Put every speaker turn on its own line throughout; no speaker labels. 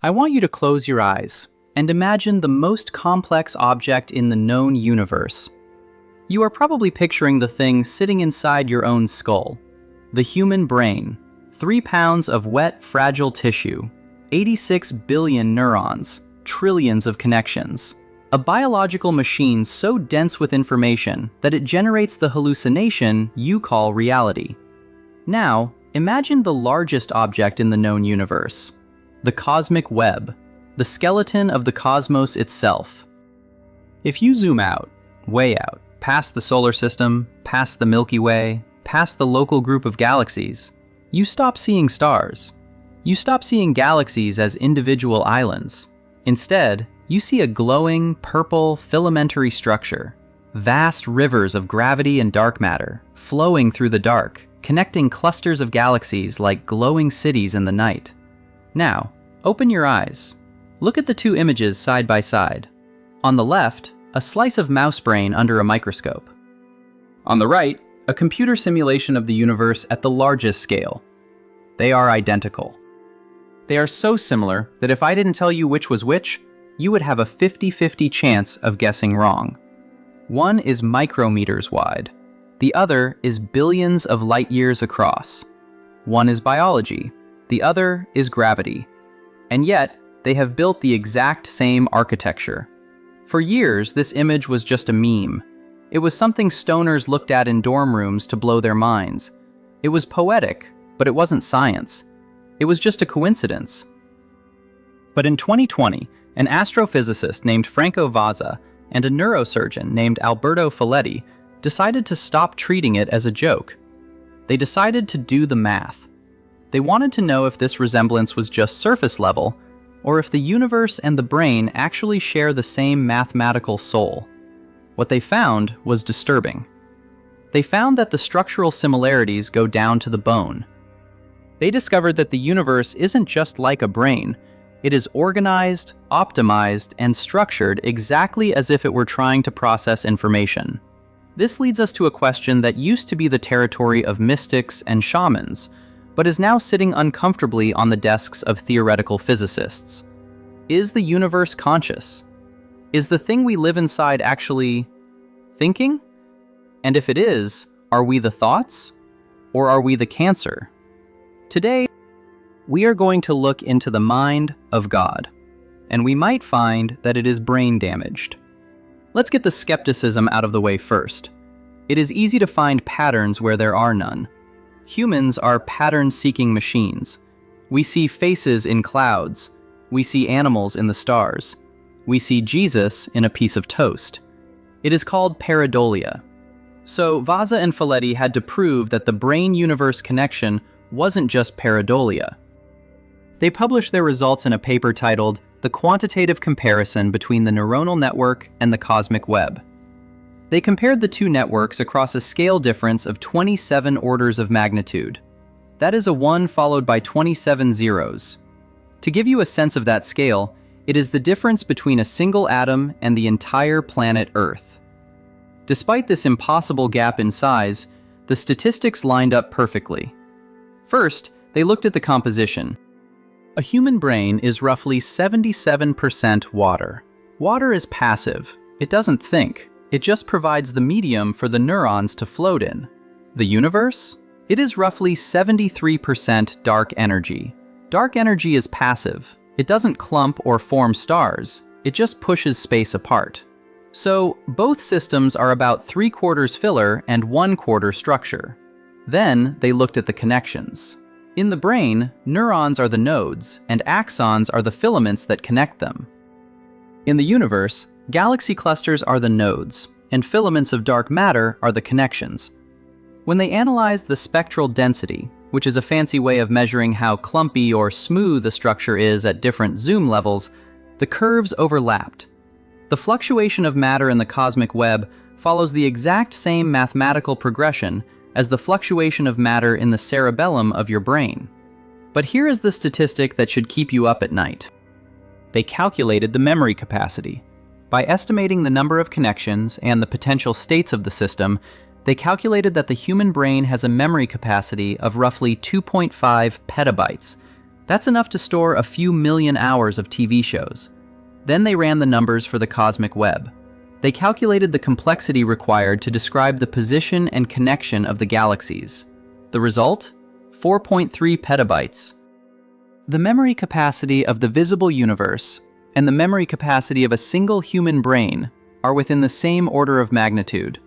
I want you to close your eyes and imagine the most complex object in the known universe. You are probably picturing the thing sitting inside your own skull. The human brain. 3 pounds of wet, fragile tissue. 86 billion neurons. Trillions of connections. A biological machine so dense with information that it generates the hallucination you call reality. Now, imagine the largest object in the known universe. The cosmic web, the skeleton of the cosmos itself. If you zoom out, way out, past the solar system, past the Milky Way, past the local group of galaxies, you stop seeing stars. You stop seeing galaxies as individual islands. Instead, you see a glowing, purple, filamentary structure. Vast rivers of gravity and dark matter, flowing through the dark, connecting clusters of galaxies like glowing cities in the night. Now, open your eyes. Look at the two images side by side. On the left, a slice of mouse brain under a microscope. On the right, a computer simulation of the universe at the largest scale. They are identical. They are so similar that if I didn't tell you which was which, you would have a 50-50 chance of guessing wrong. One is micrometers wide. The other is billions of light years across. One is biology. The other is gravity. And yet, they have built the exact same architecture. For years, this image was just a meme. It was something stoners looked at in dorm rooms to blow their minds. It was poetic, but it wasn't science. It was just a coincidence. But in 2020, an astrophysicist named Franco Vazza and a neurosurgeon named Alberto Folletti decided to stop treating it as a joke. They decided to do the math. They wanted to know if this resemblance was just surface level, or if the universe and the brain actually share the same mathematical soul. What they found was disturbing. They found that the structural similarities go down to the bone. They discovered that the universe isn't just like a brain. It is organized, optimized, and structured exactly as if it were trying to process information. This leads us to a question that used to be the territory of mystics and shamans, but is now sitting uncomfortably on the desks of theoretical physicists. Is the universe conscious? Is the thing we live inside actually thinking? And if it is, are we the thoughts? Or are we the cancer? Today, we are going to look into the mind of God, and we might find that it is brain damaged. Let's get the skepticism out of the way first. It is easy to find patterns where there are none. Humans are pattern-seeking machines. We see faces in clouds. We see animals in the stars. We see Jesus in a piece of toast. It is called pareidolia. So Vazza and Folletti had to prove that the brain-universe connection wasn't just pareidolia. They published their results in a paper titled The Quantitative Comparison Between the Neuronal Network and the Cosmic Web. They compared the two networks across a scale difference of 27 orders of magnitude. That is a 1 followed by 27 zeros. To give you a sense of that scale, it is the difference between a single atom and the entire planet Earth. Despite this impossible gap in size, the statistics lined up perfectly. First, they looked at the composition. A human brain is roughly 77% water. Water is passive. It doesn't think. It just provides the medium for the neurons to float in. The universe? It is roughly 73% dark energy. Dark energy is passive. It doesn't clump or form stars. It just pushes space apart. So, both systems are about 3/4 filler and 1/4 structure. Then, they looked at the connections. In the brain, neurons are the nodes, and axons are the filaments that connect them. In the universe, galaxy clusters are the nodes, and filaments of dark matter are the connections. When they analyzed the spectral density, which is a fancy way of measuring how clumpy or smooth a structure is at different zoom levels, the curves overlapped. The fluctuation of matter in the cosmic web follows the exact same mathematical progression as the fluctuation of matter in the cerebellum of your brain. But here is the statistic that should keep you up at night. They calculated the memory capacity. By estimating the number of connections and the potential states of the system, they calculated that the human brain has a memory capacity of roughly 2.5 petabytes. That's enough to store a few million hours of TV shows. Then they ran the numbers for the cosmic web. They calculated the complexity required to describe the position and connection of the galaxies. The result? 4.3 petabytes. The memory capacity of the visible universe and the memory capacity of a single human brain are within the same order of magnitude.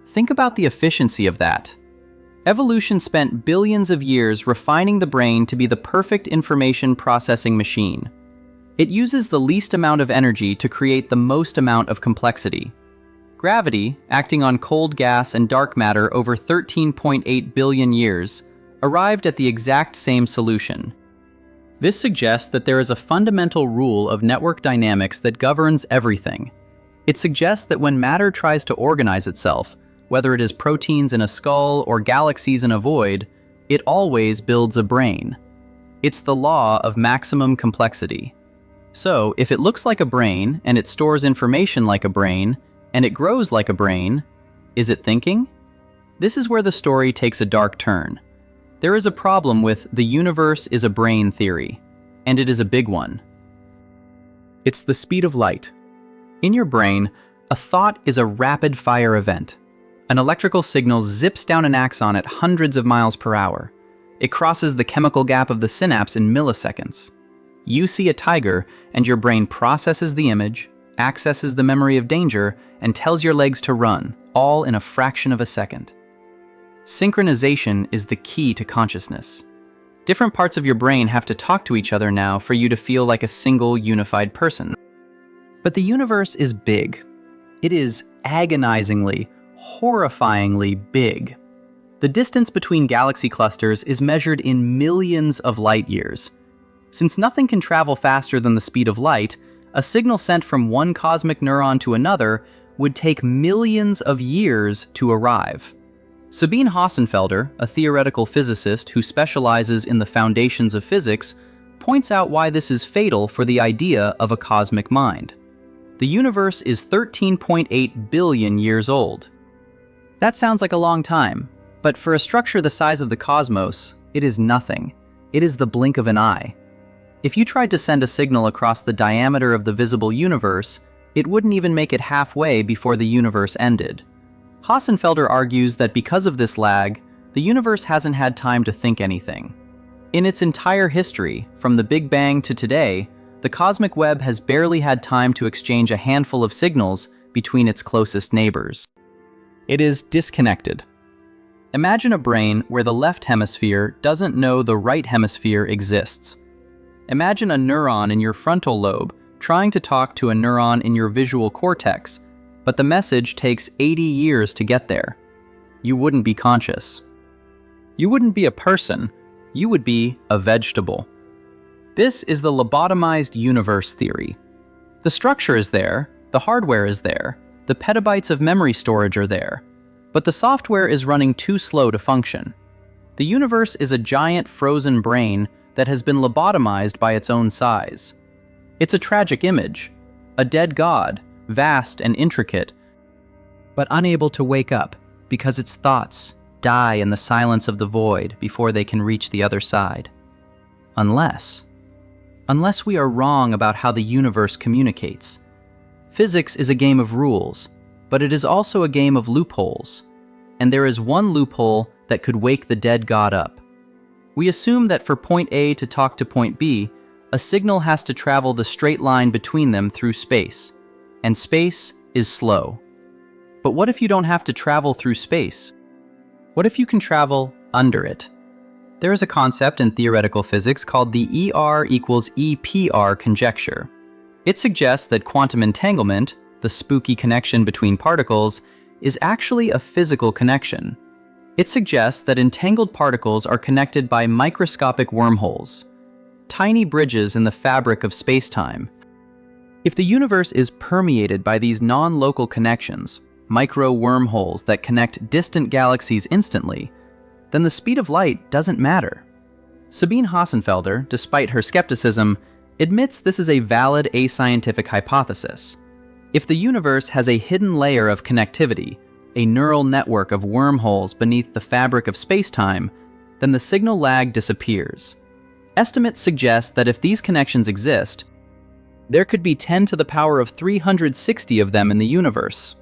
Think about the efficiency of that. Evolution spent billions of years refining the brain to be the perfect information processing machine. It uses the least amount of energy to create the most amount of complexity. Gravity, acting on cold gas and dark matter over 13.8 billion years, arrived at the exact same solution. This suggests that there is a fundamental rule of network dynamics that governs everything. It suggests that when matter tries to organize itself, whether it is proteins in a skull or galaxies in a void, it always builds a brain. It's the law of maximum complexity. So, if it looks like a brain, and it stores information like a brain, and it grows like a brain, is it thinking? This is where the story takes a dark turn. There is a problem with the universe is a brain theory, and it is a big one. It's the speed of light. In your brain, a thought is a rapid-fire event. An electrical signal zips down an axon at hundreds of miles per hour. It crosses the chemical gap of the synapse in milliseconds. You see a tiger, and your brain processes the image, accesses the memory of danger, and tells your legs to run, all in a fraction of a second. Synchronization is the key to consciousness. Different parts of your brain have to talk to each other now for you to feel like a single unified person. But the universe is big. It is agonizingly, horrifyingly big. The distance between galaxy clusters is measured in millions of light years. Since nothing can travel faster than the speed of light, a signal sent from one cosmic neuron to another would take millions of years to arrive. Sabine Hossenfelder, a theoretical physicist who specializes in the foundations of physics, points out why this is fatal for the idea of a cosmic mind. The universe is 13.8 billion years old. That sounds like a long time, but for a structure the size of the cosmos, it is nothing. It is the blink of an eye. If you tried to send a signal across the diameter of the visible universe, it wouldn't even make it halfway before the universe ended. Hossenfelder argues that because of this lag, the universe hasn't had time to think anything. In its entire history, from the Big Bang to today, the cosmic web has barely had time to exchange a handful of signals between its closest neighbors. It is disconnected. Imagine a brain where the left hemisphere doesn't know the right hemisphere exists. Imagine a neuron in your frontal lobe trying to talk to a neuron in your visual cortex, but the message takes 80 years to get there. You wouldn't be conscious. You wouldn't be a person. You would be a vegetable. This is the lobotomized universe theory. The structure is there, the hardware is there, the petabytes of memory storage are there, but the software is running too slow to function. The universe is a giant frozen brain that has been lobotomized by its own size. It's a tragic image, a dead god, vast and intricate, but unable to wake up because its thoughts die in the silence of the void before they can reach the other side. Unless we are wrong about how the universe communicates. Physics is a game of rules, but it is also a game of loopholes, and there is one loophole that could wake the dead god up. We assume that for point A to talk to point B, a signal has to travel the straight line between them through space, and space is slow. But what if you don't have to travel through space? What if you can travel under it? There is a concept in theoretical physics called the ER equals EPR conjecture. It suggests that quantum entanglement, the spooky connection between particles, is actually a physical connection. It suggests that entangled particles are connected by microscopic wormholes, tiny bridges in the fabric of space-time. If the universe is permeated by these non-local connections, micro wormholes that connect distant galaxies instantly, then the speed of light doesn't matter. Sabine Hossenfelder, despite her skepticism, admits this is a valid ascientific hypothesis. If the universe has a hidden layer of connectivity, a neural network of wormholes beneath the fabric of space-time, then the signal lag disappears. Estimates suggest that if these connections exist, there could be 10 to the power of 360 of them in the universe.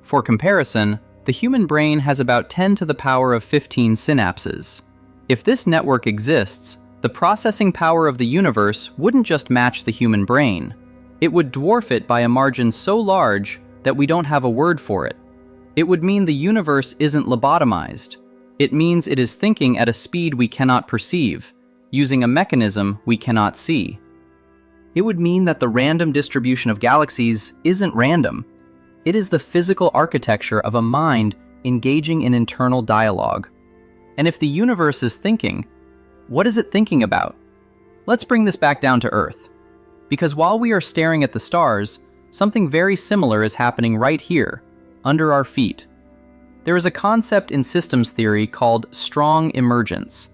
For comparison, the human brain has about 10 to the power of 15 synapses. If this network exists, the processing power of the universe wouldn't just match the human brain. It would dwarf it by a margin so large that we don't have a word for it. It would mean the universe isn't lobotomized. It means it is thinking at a speed we cannot perceive, using a mechanism we cannot see. It would mean that the random distribution of galaxies isn't random. It is the physical architecture of a mind engaging in internal dialogue. And if the universe is thinking, what is it thinking about? Let's bring this back down to Earth. Because while we are staring at the stars, something very similar is happening right here, under our feet. There is a concept in systems theory called strong emergence.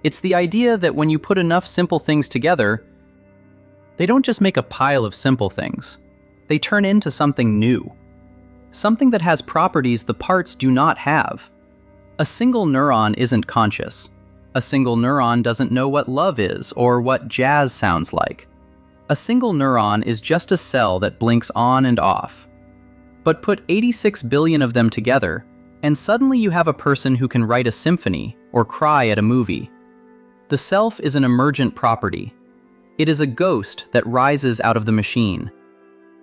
It's the idea that when you put enough simple things together, they don't just make a pile of simple things. They turn into something new. Something that has properties the parts do not have. A single neuron isn't conscious. A single neuron doesn't know what love is or what jazz sounds like. A single neuron is just a cell that blinks on and off. But put 86 billion of them together, and suddenly you have a person who can write a symphony or cry at a movie. The self is an emergent property. It is a ghost that rises out of the machine.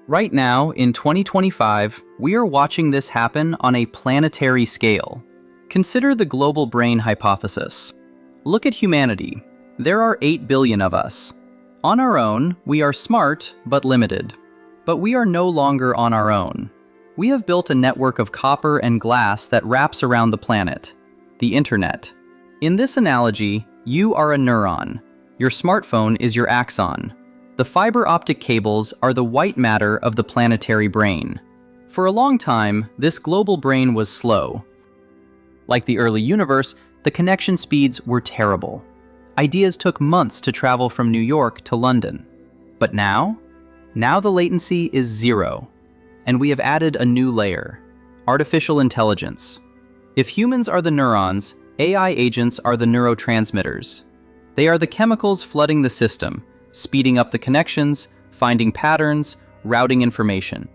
Right now, in 2025, we are watching this happen on a planetary scale. Consider the global brain hypothesis. Look at humanity. There are 8 billion of us. On our own, we are smart but limited. But we are no longer on our own. We have built a network of copper and glass that wraps around the planet, the internet. In this analogy, you are a neuron. Your smartphone is your axon. The fiber optic cables are the white matter of the planetary brain. For a long time, this global brain was slow. Like the early universe, the connection speeds were terrible. Ideas took months to travel from New York to London. But now the latency is 0. And we have added a new layer, artificial intelligence. If humans are the neurons, AI agents are the neurotransmitters. They are the chemicals flooding the system, speeding up the connections, finding patterns, routing information.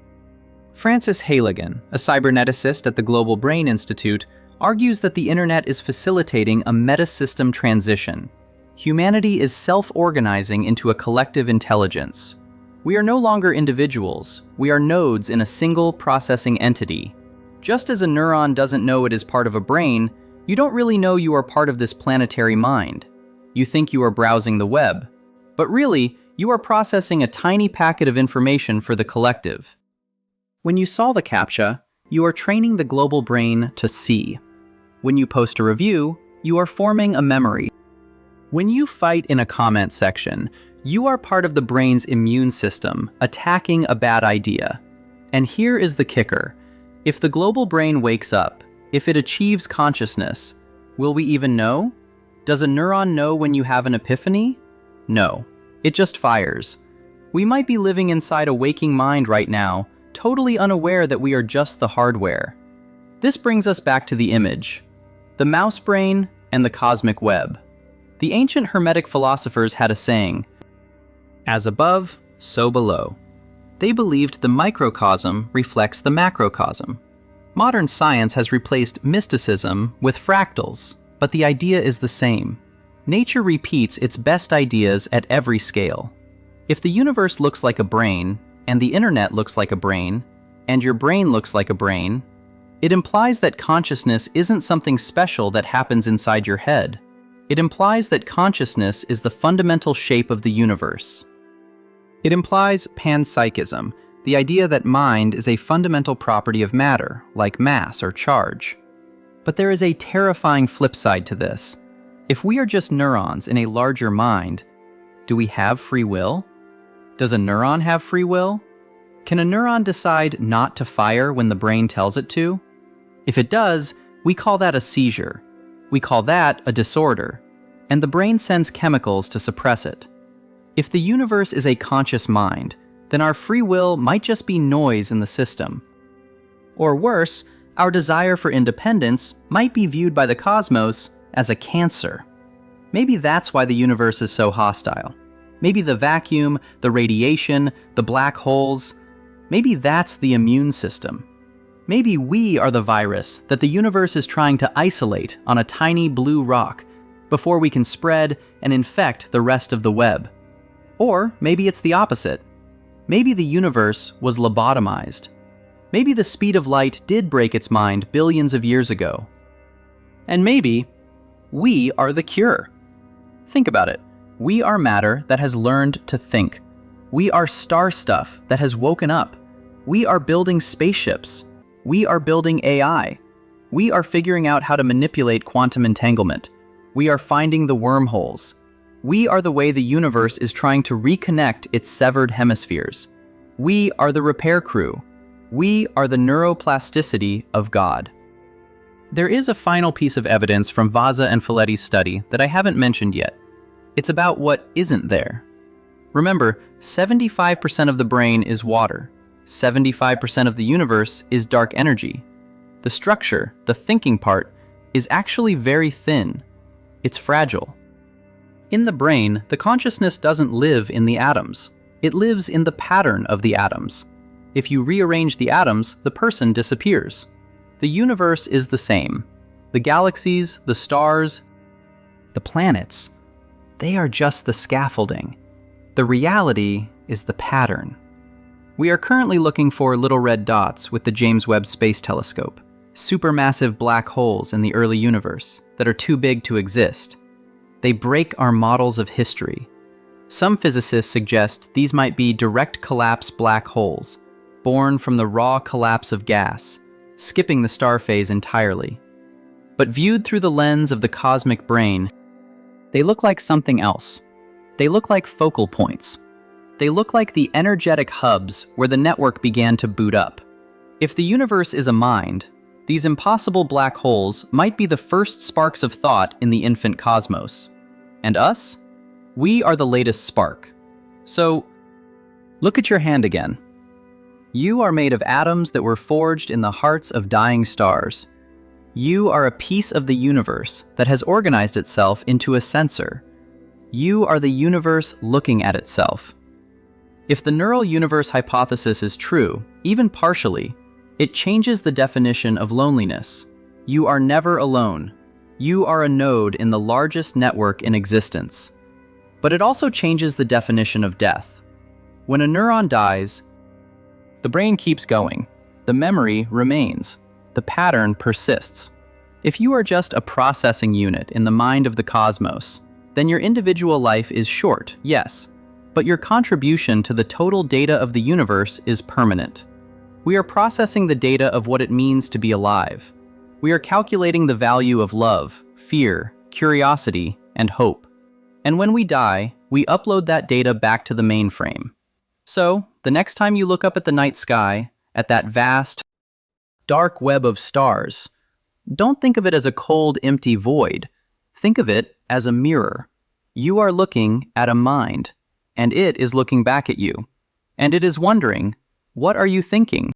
Francis Halligan, a cyberneticist at the Global Brain Institute, argues that the internet is facilitating a metasystem transition. Humanity is self-organizing into a collective intelligence. We are no longer individuals, we are nodes in a single processing entity. Just as a neuron doesn't know it is part of a brain, you don't really know you are part of this planetary mind. You think you are browsing the web. But really, you are processing a tiny packet of information for the collective. When you solve a CAPTCHA, you are training the global brain to see. When you post a review, you are forming a memory. When you fight in a comment section, you are part of the brain's immune system, attacking a bad idea. And here is the kicker. If the global brain wakes up, if it achieves consciousness, will we even know? Does a neuron know when you have an epiphany? No, it just fires. We might be living inside a waking mind right now, totally unaware that we are just the hardware. This brings us back to the image, the mouse brain and the cosmic web. The ancient Hermetic philosophers had a saying, as above, so below. They believed the microcosm reflects the macrocosm. Modern science has replaced mysticism with fractals, but the idea is the same. Nature repeats its best ideas at every scale. If the universe looks like a brain, and the internet looks like a brain, and your brain looks like a brain, it implies that consciousness isn't something special that happens inside your head. It implies that consciousness is the fundamental shape of the universe. It implies panpsychism, the idea that mind is a fundamental property of matter, like mass or charge. But there is a terrifying flip side to this. If we are just neurons in a larger mind, do we have free will? Does a neuron have free will? Can a neuron decide not to fire when the brain tells it to? If it does, we call that a seizure. We call that a disorder, and the brain sends chemicals to suppress it. If the universe is a conscious mind, then our free will might just be noise in the system. Or worse, our desire for independence might be viewed by the cosmos as a cancer. Maybe that's why the universe is so hostile. Maybe the vacuum, the radiation, the black holes, maybe that's the immune system. Maybe we are the virus that the universe is trying to isolate on a tiny blue rock before we can spread and infect the rest of the web. Or maybe it's the opposite. Maybe the universe was lobotomized. Maybe the speed of light did break its mind billions of years ago. And maybe we are the cure. Think about it. We are matter that has learned to think. We are star stuff that has woken up. We are building spaceships. We are building AI. We are figuring out how to manipulate quantum entanglement. We are finding the wormholes. We are the way the universe is trying to reconnect its severed hemispheres. We are the repair crew. We are the neuroplasticity of God. There is a final piece of evidence from Vaza and Folletti's study that I haven't mentioned yet. It's about what isn't there. Remember, 75% of the brain is water. 75% of the universe is dark energy. The structure, the thinking part, is actually very thin. It's fragile. In the brain, the consciousness doesn't live in the atoms. It lives in the pattern of the atoms. If you rearrange the atoms, the person disappears. The universe is the same. The galaxies, the stars, the planets, they are just the scaffolding. The reality is the pattern. We are currently looking for little red dots with the James Webb Space Telescope, supermassive black holes in the early universe that are too big to exist. They break our models of history. Some physicists suggest these might be direct collapse black holes, born from the raw collapse of gas, skipping the star phase entirely. But viewed through the lens of the cosmic brain, they look like something else. They look like focal points. They look like the energetic hubs where the network began to boot up. If the universe is a mind, these impossible black holes might be the first sparks of thought in the infant cosmos. And us? We are the latest spark. So, look at your hand again. You are made of atoms that were forged in the hearts of dying stars. You are a piece of the universe that has organized itself into a sensor. You are the universe looking at itself. If the neural universe hypothesis is true, even partially, it changes the definition of loneliness. You are never alone. You are a node in the largest network in existence. But it also changes the definition of death. When a neuron dies, the brain keeps going. The memory remains. The pattern persists. If you are just a processing unit in the mind of the cosmos, then your individual life is short, yes, but your contribution to the total data of the universe is permanent. We are processing the data of what it means to be alive. We are calculating the value of love, fear, curiosity, and hope. And when we die, we upload that data back to the mainframe. So, the next time you look up at the night sky, at that vast, dark web of stars, don't think of it as a cold, empty void. Think of it as a mirror. You are looking at a mind, and it is looking back at you. And it is wondering, what are you thinking?